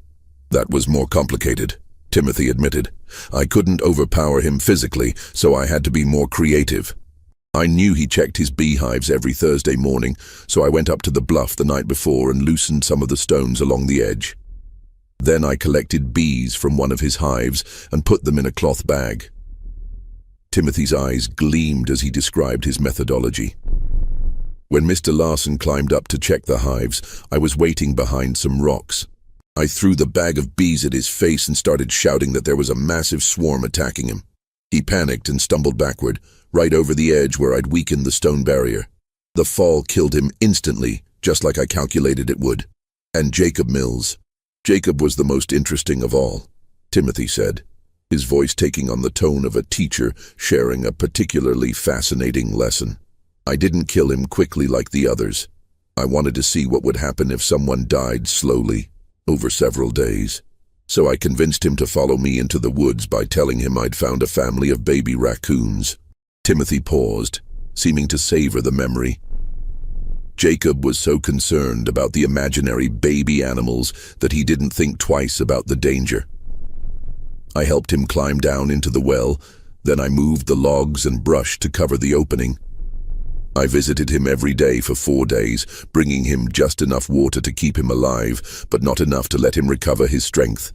[SPEAKER 1] That was more complicated, Timothy admitted. I couldn't overpower him physically, so I had to be more creative. I knew he checked his beehives every Thursday morning, so I went up to the bluff the night before and loosened some of the stones along the edge. Then I collected bees from one of his hives and put them in a cloth bag. Timothy's eyes gleamed as he described his methodology. When Mr. Larsson climbed up to check the hives, I was waiting behind some rocks. I threw the bag of bees at his face and started shouting that there was a massive swarm attacking him. He panicked and stumbled backward, right over the edge where I'd weakened the stone barrier. The fall killed him instantly, just like I calculated it would. And Jacob Mills. Jacob was the most interesting of all, Timothy said, his voice taking on the tone of a teacher sharing a particularly fascinating lesson. I didn't kill him quickly like the others. I wanted to see what would happen if someone died slowly, over several days. So I convinced him to follow me into the woods by telling him I'd found a family of baby raccoons. Timothy paused, seeming to savor the memory. Jacob was so concerned about the imaginary baby animals that he didn't think twice about the danger. I helped him climb down into the well, then I moved the logs and brush to cover the opening. I visited him every day for 4 days, bringing him just enough water to keep him alive, but not enough to let him recover his strength.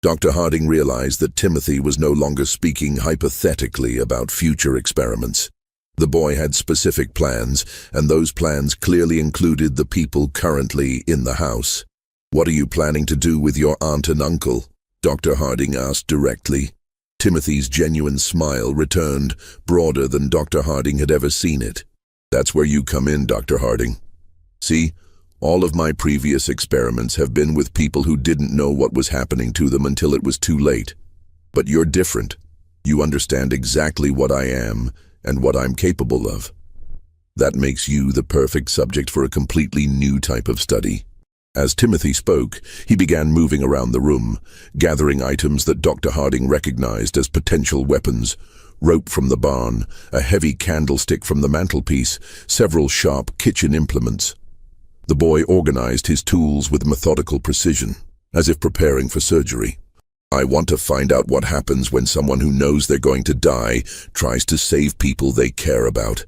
[SPEAKER 1] Dr. Harding realized that Timothy was no longer speaking hypothetically about future experiments. The boy had specific plans, and those plans clearly included the people currently in the house. "What are you planning to do with your aunt and uncle?" Dr. Harding asked directly. Timothy's genuine smile returned, broader than Dr. Harding had ever seen it. "That's where you come in, Dr. Harding. See, all of my previous experiments have been with people who didn't know what was happening to them until it was too late. But you're different. You understand exactly what I am and what I'm capable of. That makes you the perfect subject for a completely new type of study." As Timothy spoke, he began moving around the room, gathering items that Dr. Harding recognized as potential weapons: rope from the barn, a heavy candlestick from the mantelpiece, several sharp kitchen implements. The boy organized his tools with methodical precision, as if preparing for surgery. "I want to find out what happens when someone who knows they're going to die tries to save people they care about,"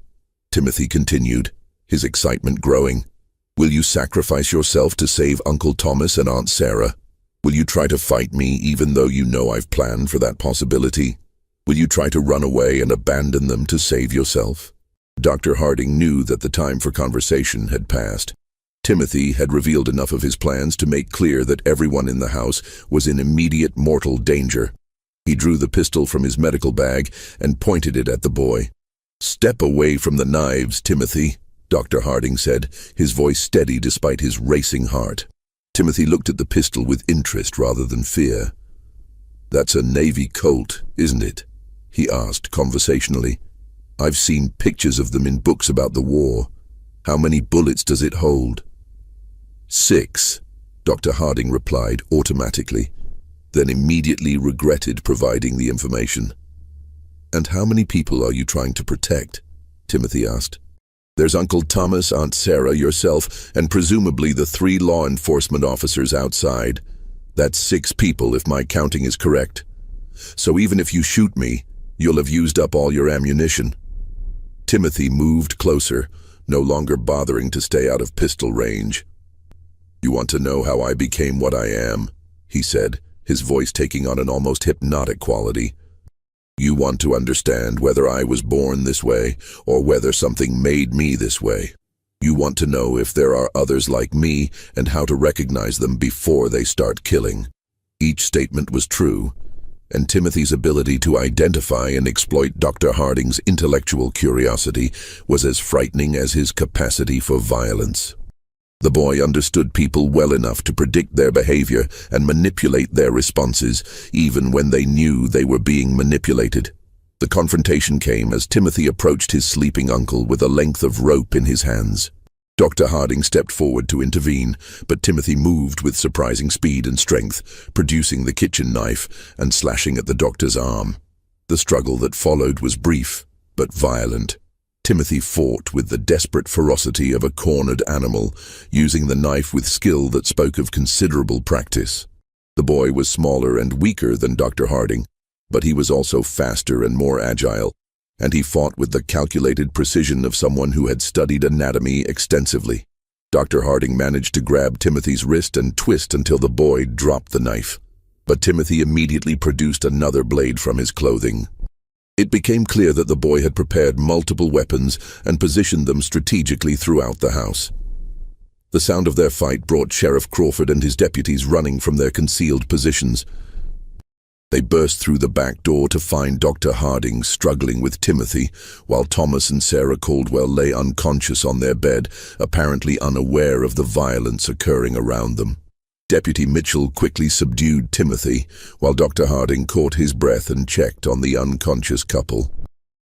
[SPEAKER 1] Timothy continued, his excitement growing. "Will you sacrifice yourself to save Uncle Thomas and Aunt Sarah? Will you try to fight me even though you know I've planned for that possibility? Will you try to run away and abandon them to save yourself?" Dr. Harding knew that the time for conversation had passed. Timothy had revealed enough of his plans to make clear that everyone in the house was in immediate mortal danger. He drew the pistol from his medical bag and pointed it at the boy. "Step away from the knives, Timothy," Dr. Harding said, his voice steady despite his racing heart. Timothy looked at the pistol with interest rather than fear. "That's a Navy Colt, isn't it?" he asked conversationally. "I've seen pictures of them in books about the war. How many bullets does it hold?" "6, Dr. Harding replied automatically, then immediately regretted providing the information. "And how many people are you trying to protect?" Timothy asked. "There's Uncle Thomas, Aunt Sarah, yourself, and presumably the 3 law enforcement officers outside. That's 6 people if my counting is correct. So even if you shoot me, you'll have used up all your ammunition." Timothy moved closer, no longer bothering to stay out of pistol range. "You want to know how I became what I am?" he said, his voice taking on an almost hypnotic quality. "You want to understand whether I was born this way or whether something made me this way. You want to know if there are others like me and how to recognize them before they start killing." Each statement was true, and Timothy's ability to identify and exploit Dr. Harding's intellectual curiosity was as frightening as his capacity for violence. The boy understood people well enough to predict their behavior and manipulate their responses, even when they knew they were being manipulated. The confrontation came as Timothy approached his sleeping uncle with a length of rope in his hands. Dr. Harding stepped forward to intervene, but Timothy moved with surprising speed and strength, producing the kitchen knife and slashing at the doctor's arm. The struggle that followed was brief, but violent. Timothy fought with the desperate ferocity of a cornered animal, using the knife with skill that spoke of considerable practice. The boy was smaller and weaker than Dr. Harding, but he was also faster and more agile, and he fought with the calculated precision of someone who had studied anatomy extensively. Dr. Harding managed to grab Timothy's wrist and twist until the boy dropped the knife, but Timothy immediately produced another blade from his clothing. It became clear that the boy had prepared multiple weapons and positioned them strategically throughout the house. The sound of their fight brought Sheriff Crawford and his deputies running from their concealed positions. They burst through the back door to find Dr. Harding struggling with Timothy, while Thomas and Sarah Caldwell lay unconscious on their bed, apparently unaware of the violence occurring around them. Deputy Mitchell quickly subdued Timothy, while Dr. Harding caught his breath and checked on the unconscious couple.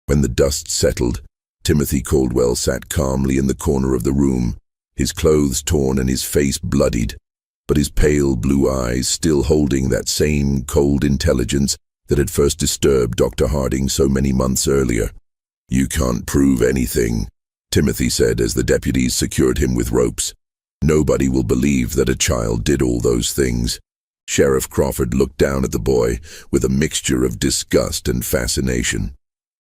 [SPEAKER 1] When the dust settled, Timothy Caldwell sat calmly in the corner of the room, his clothes torn and his face bloodied, but his pale blue eyes still holding that same cold intelligence that had first disturbed Dr. Harding so many months earlier. "You can't prove anything," Timothy said as the deputies secured him with ropes. "Nobody will believe that a child did all those things." Sheriff Crawford looked down at the boy with a mixture of disgust and fascination.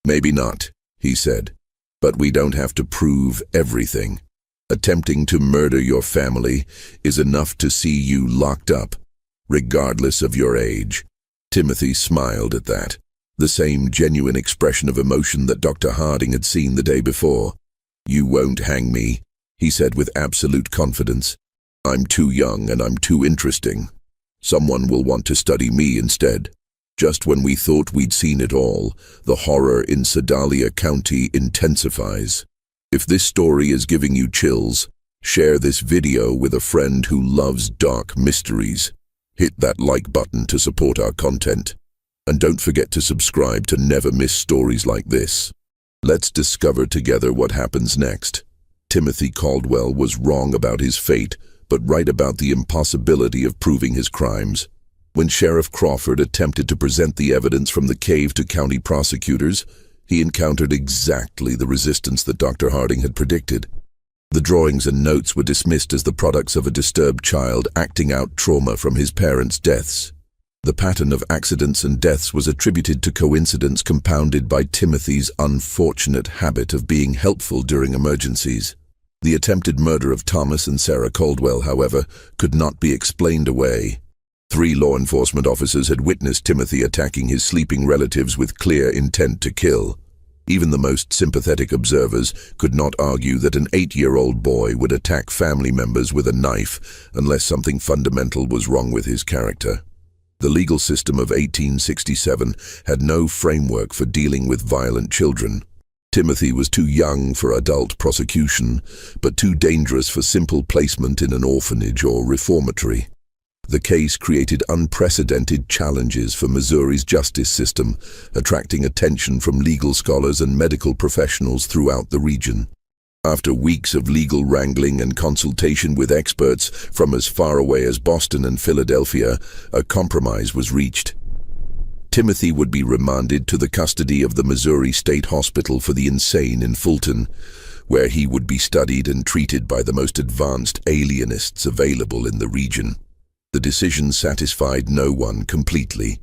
[SPEAKER 1] "Maybe not," he said, "but we don't have to prove everything. Attempting to murder your family is enough to see you locked up, regardless of your age." Timothy smiled at that, the same genuine expression of emotion that Dr. Harding had seen the day before. "You won't hang me," he said with absolute confidence. "I'm too young and I'm too interesting. Someone will want to study me instead." Just when we thought we'd seen it all, the horror in Sedalia County intensifies. If this story is giving you chills, share this video with a friend who loves dark mysteries. Hit that like button to support our content. And don't forget to subscribe to never miss stories like this. Let's discover together what happens next. Timothy Caldwell was wrong about his fate, but right about the impossibility of proving his crimes. When Sheriff Crawford attempted to present the evidence from the cave to county prosecutors, he encountered exactly the resistance that Dr. Harding had predicted. The drawings and notes were dismissed as the products of a disturbed child acting out trauma from his parents' deaths. The pattern of accidents and deaths was attributed to coincidence compounded by Timothy's unfortunate habit of being helpful during emergencies. The attempted murder of Thomas and Sarah Caldwell, however, could not be explained away. 3 law enforcement officers had witnessed Timothy attacking his sleeping relatives with clear intent to kill. Even the most sympathetic observers could not argue that an 8-year-old boy would attack family members with a knife unless something fundamental was wrong with his character. The legal system of 1867 had no framework for dealing with violent children. Timothy was too young for adult prosecution, but too dangerous for simple placement in an orphanage or reformatory. The case created unprecedented challenges for Missouri's justice system, attracting attention from legal scholars and medical professionals throughout the region. After weeks of legal wrangling and consultation with experts from as far away as Boston and Philadelphia, a compromise was reached. Timothy would be remanded to the custody of the Missouri State Hospital for the Insane in Fulton, where he would be studied and treated by the most advanced alienists available in the region. The decision satisfied no one completely.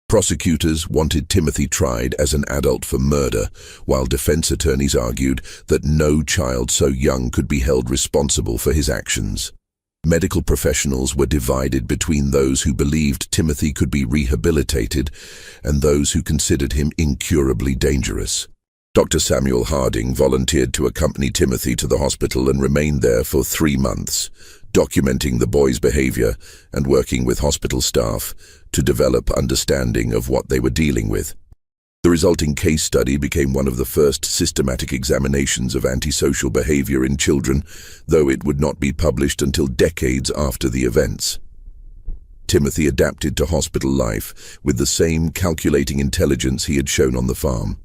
[SPEAKER 1] Prosecutors wanted Timothy tried as an adult for murder, while defense attorneys argued that no child so young could be held responsible for his actions. Medical professionals were divided between those who believed Timothy could be rehabilitated and those who considered him incurably dangerous. Dr. Samuel Harding volunteered to accompany Timothy to the hospital and remained there for 3 months, documenting the boy's behavior and working with hospital staff to develop understanding of what they were dealing with. The resulting case study became one of the first systematic examinations of antisocial behavior in children, though it would not be published until decades after the events. Timothy adapted to hospital life with the same calculating intelligence he had shown on the farm.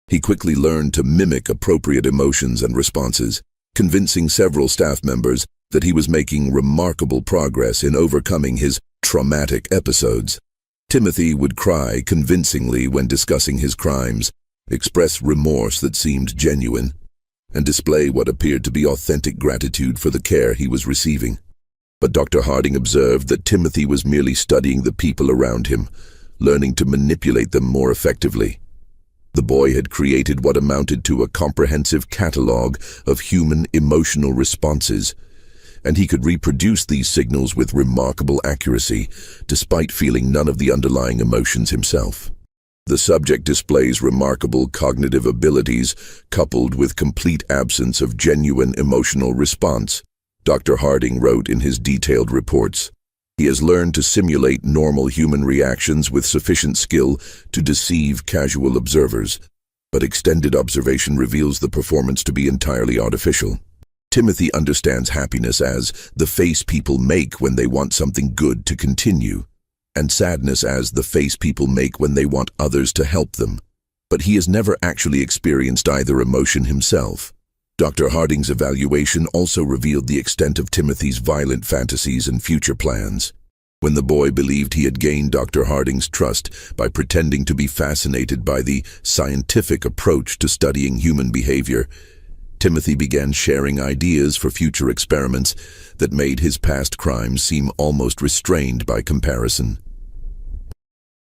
[SPEAKER 1] He quickly learned to mimic appropriate emotions and responses, convincing several staff members that he was making remarkable progress in overcoming his traumatic episodes. Timothy would cry convincingly when discussing his crimes, express remorse that seemed genuine, and display what appeared to be authentic gratitude for the care he was receiving. But Dr. Harding observed that Timothy was merely studying the people around him, learning to manipulate them more effectively. The boy had created what amounted to a comprehensive catalog of human emotional responses, and he could reproduce these signals with remarkable accuracy, despite feeling none of the underlying emotions himself. The subject displays remarkable cognitive abilities, coupled with complete absence of genuine emotional response, Dr. Harding wrote in his detailed reports. He has learned to simulate normal human reactions with sufficient skill to deceive casual observers, but extended observation reveals the performance to be entirely artificial. Timothy understands happiness as the face people make when they want something good to continue, and sadness as the face people make when they want others to help them. But he has never actually experienced either emotion himself. Dr. Harding's evaluation also revealed the extent of Timothy's violent fantasies and future plans. When the boy believed he had gained Dr. Harding's trust by pretending to be fascinated by the scientific approach to studying human behavior, Timothy began sharing ideas for future experiments that made his past crimes seem almost restrained by comparison.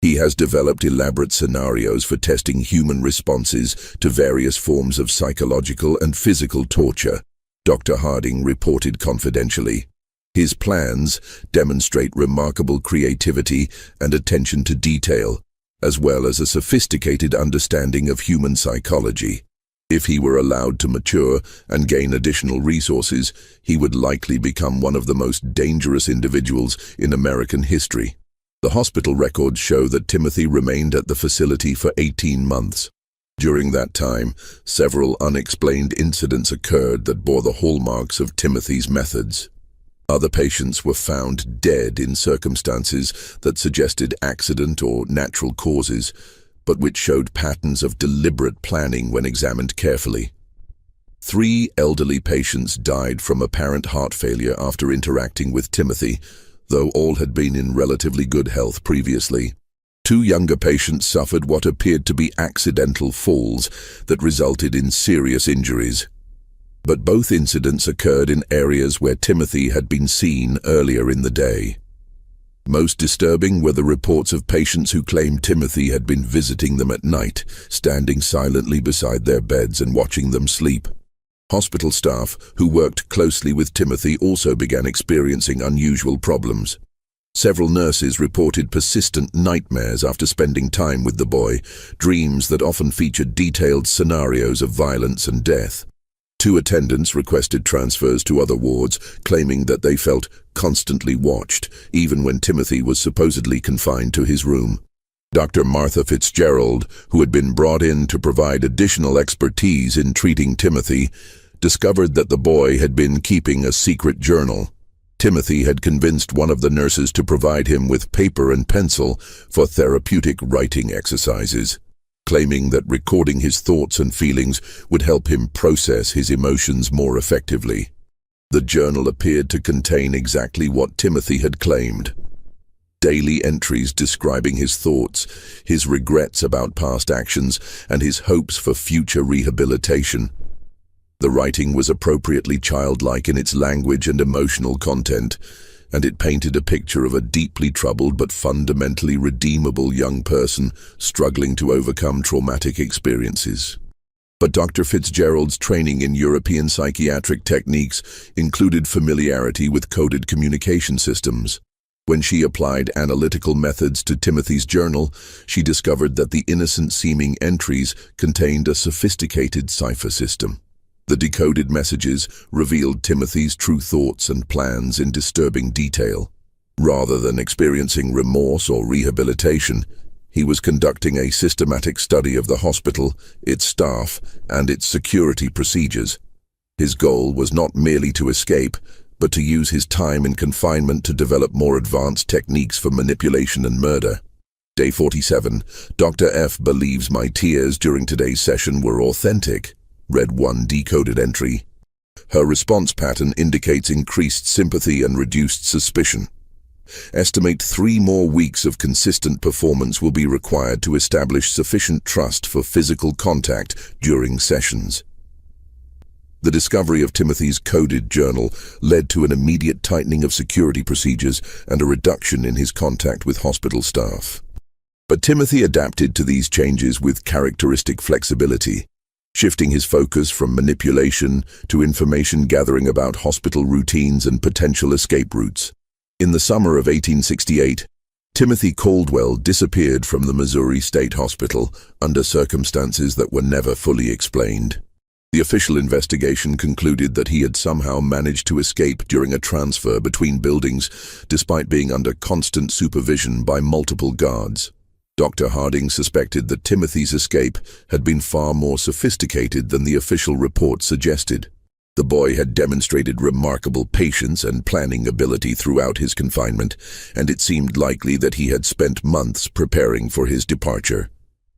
[SPEAKER 1] He has developed elaborate scenarios for testing human responses to various forms of psychological and physical torture, Dr. Harding reported confidentially. His plans demonstrate remarkable creativity and attention to detail, as well as a sophisticated understanding of human psychology. If he were allowed to mature and gain additional resources, he would likely become one of the most dangerous individuals in American history. The hospital records show that Timothy remained at the facility for 18 months. During that time, several unexplained incidents occurred that bore the hallmarks of Timothy's methods. Other patients were found dead in circumstances that suggested accident or natural causes, but which showed patterns of deliberate planning when examined carefully. 3 elderly patients died from apparent heart failure after interacting with Timothy, though all had been in relatively good health previously. 2 younger patients suffered what appeared to be accidental falls that resulted in serious injuries. But both incidents occurred in areas where Timothy had been seen earlier in the day. Most disturbing were the reports of patients who claimed Timothy had been visiting them at night, standing silently beside their beds and watching them sleep. Hospital staff who worked closely with Timothy also began experiencing unusual problems. Several nurses reported persistent nightmares after spending time with the boy, dreams that often featured detailed scenarios of violence and death. 2 attendants requested transfers to other wards, claiming that they felt constantly watched, even when Timothy was supposedly confined to his room. Dr. Martha Fitzgerald, who had been brought in to provide additional expertise in treating Timothy, discovered that the boy had been keeping a secret journal. Timothy had convinced one of the nurses to provide him with paper and pencil for therapeutic writing exercises, claiming that recording his thoughts and feelings would help him process his emotions more effectively. The journal appeared to contain exactly what Timothy had claimed: daily entries describing his thoughts, his regrets about past actions, and his hopes for future rehabilitation. The writing was appropriately childlike in its language and emotional content, and it painted a picture of a deeply troubled but fundamentally redeemable young person struggling to overcome traumatic experiences. But Dr. Fitzgerald's training in European psychiatric techniques included familiarity with coded communication systems. When she applied analytical methods to Timothy's journal, she discovered that the innocent-seeming entries contained a sophisticated cipher system. The decoded messages revealed Timothy's true thoughts and plans in disturbing detail. Rather than experiencing remorse or rehabilitation, he was conducting a systematic study of the hospital, its staff, and its security procedures. His goal was not merely to escape, but to use his time in confinement to develop more advanced techniques for manipulation and murder. Day 47. Dr. F believes my tears during today's session were authentic. Read 1 decoded entry. Her response pattern indicates increased sympathy and reduced suspicion. Estimate 3 more weeks of consistent performance will be required to establish sufficient trust for physical contact during sessions. The discovery of Timothy's coded journal led to an immediate tightening of security procedures and a reduction in his contact with hospital staff. But Timothy adapted to these changes with characteristic flexibility, shifting his focus from manipulation to information gathering about hospital routines and potential escape routes. In the summer of 1868, Timothy Caldwell disappeared from the Missouri State Hospital under circumstances that were never fully explained. The official investigation concluded that he had somehow managed to escape during a transfer between buildings, despite being under constant supervision by multiple guards. Dr. Harding suspected that Timothy's escape had been far more sophisticated than the official report suggested. The boy had demonstrated remarkable patience and planning ability throughout his confinement, and it seemed likely that he had spent months preparing for his departure.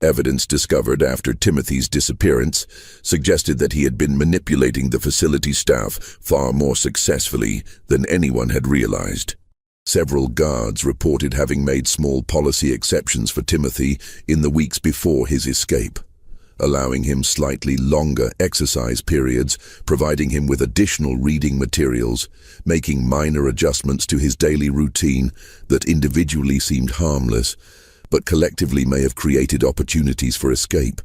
[SPEAKER 1] Evidence discovered after Timothy's disappearance suggested that he had been manipulating the facility staff far more successfully than anyone had realized. Several guards reported having made small policy exceptions for Timothy in the weeks before his escape, allowing him slightly longer exercise periods, providing him with additional reading materials, making minor adjustments to his daily routine that individually seemed harmless, but collectively may have created opportunities for escape.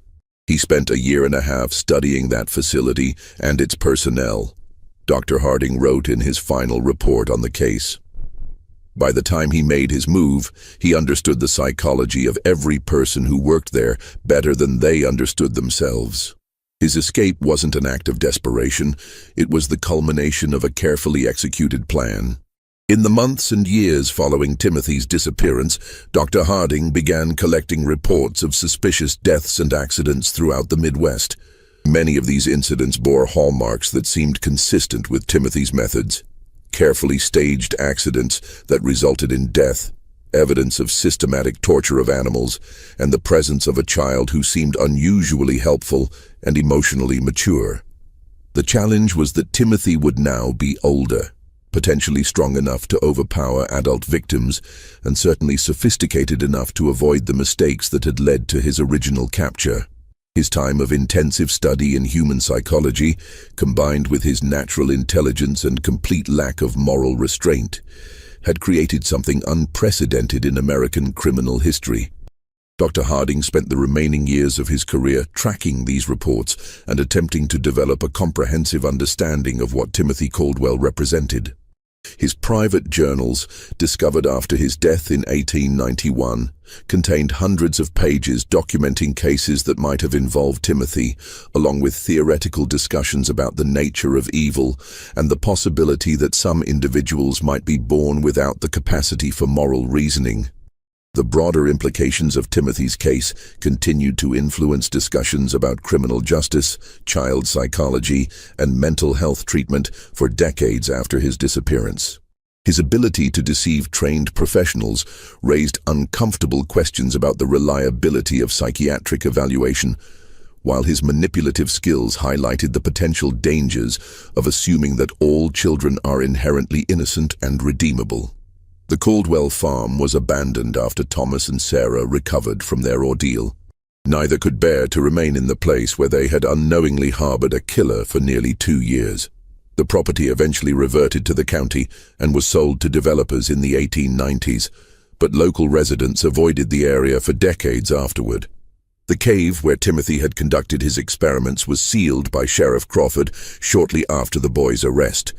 [SPEAKER 1] He spent 1.5 years studying that facility and its personnel, Dr. Harding wrote in his final report on the case. By the time he made his move, he understood the psychology of every person who worked there better than they understood themselves. His escape wasn't an act of desperation, it was the culmination of a carefully executed plan. In the months and years following Timothy's disappearance, Dr. Harding began collecting reports of suspicious deaths and accidents throughout the Midwest. Many of these incidents bore hallmarks that seemed consistent with Timothy's methods. Carefully staged accidents that resulted in death, evidence of systematic torture of animals, and the presence of a child who seemed unusually helpful and emotionally mature. The challenge was that Timothy would now be older, potentially strong enough to overpower adult victims, and certainly sophisticated enough to avoid the mistakes that had led to his original capture. His time of intensive study in human psychology, combined with his natural intelligence and complete lack of moral restraint, had created something unprecedented in American criminal history. Dr. Harding spent the remaining years of his career tracking these reports and attempting to develop a comprehensive understanding of what Timothy Caldwell represented. His private journals, discovered after his death in 1891, contained hundreds of pages documenting cases that might have involved Timothy, along with theoretical discussions about the nature of evil and the possibility that some individuals might be born without the capacity for moral reasoning. The broader implications of Timothy's case continued to influence discussions about criminal justice, child psychology, and mental health treatment for decades after his disappearance. His ability to deceive trained professionals raised uncomfortable questions about the reliability of psychiatric evaluation, while his manipulative skills highlighted the potential dangers of assuming that all children are inherently innocent and redeemable. The Caldwell farm was abandoned after Thomas and Sarah recovered from their ordeal. Neither could bear to remain in the place where they had unknowingly harbored a killer for nearly 2 years. The property eventually reverted to the county and was sold to developers in the 1890s, but local residents avoided the area for decades afterward. The cave where Timothy had conducted his experiments was sealed by Sheriff Crawford shortly after the boy's arrest,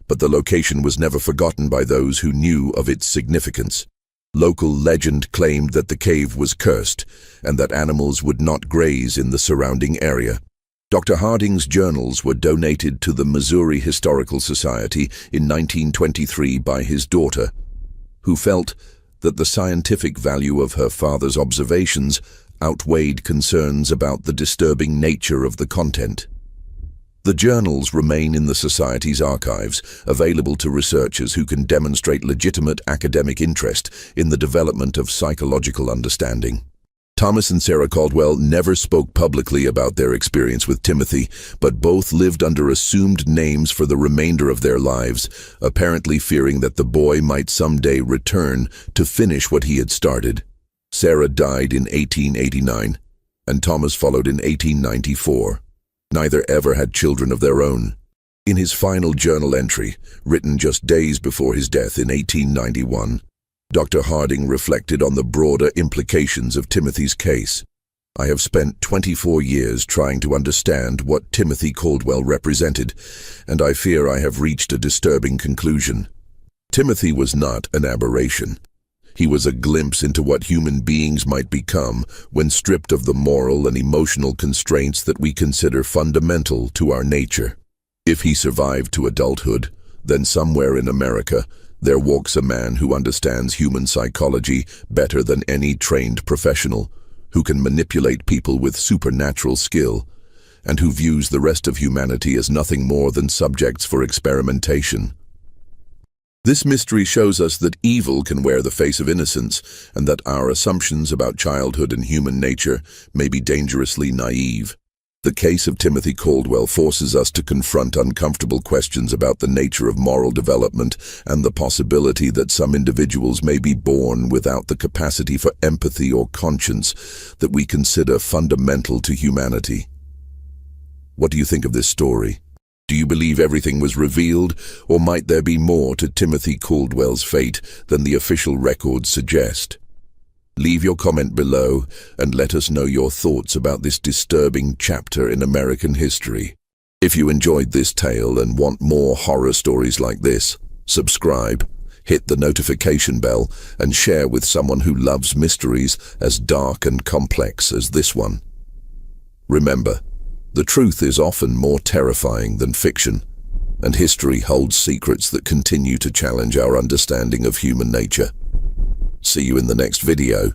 [SPEAKER 1] but the location was never forgotten by those who knew of its significance. Local legend claimed that the cave was cursed and that animals would not graze in the surrounding area. Dr. Harding's journals were donated to the Missouri Historical Society in 1923 by his daughter, who felt that the scientific value of her father's observations outweighed concerns about the disturbing nature of the content. The journals remain in the Society's archives, available to researchers who can demonstrate legitimate academic interest in the development of psychological understanding. Thomas and Sarah Caldwell never spoke publicly about their experience with Timothy, but both lived under assumed names for the remainder of their lives, apparently fearing that the boy might someday return to finish what he had started. Sarah died in 1889, and Thomas followed in 1894. Neither ever had children of their own. In his final journal entry, written just days before his death in 1891, Dr. Harding reflected on the broader implications of Timothy's case. "I have spent 24 years trying to understand what Timothy Caldwell represented, and I fear I have reached a disturbing conclusion. Timothy was not an aberration. He was a glimpse into what human beings might become when stripped of the moral and emotional constraints that we consider fundamental to our nature. If he survived to adulthood, then somewhere in America, there walks a man who understands human psychology better than any trained professional, who can manipulate people with supernatural skill, and who views the rest of humanity as nothing more than subjects for experimentation. This mystery shows us that evil can wear the face of innocence, and that our assumptions about childhood and human nature may be dangerously naive. The case of Timothy Caldwell forces us to confront uncomfortable questions about the nature of moral development and the possibility that some individuals may be born without the capacity for empathy or conscience that we consider fundamental to humanity. What do you think of this story? Do you believe everything was revealed, or might there be more to Timothy Caldwell's fate than the official records suggest? Leave your comment below and let us know your thoughts about this disturbing chapter in American history. If you enjoyed this tale and want more horror stories like this, subscribe, hit the notification bell, and share with someone who loves mysteries as dark and complex as this one. Remember, the truth is often more terrifying than fiction, and history holds secrets that continue to challenge our understanding of human nature. See you in the next video.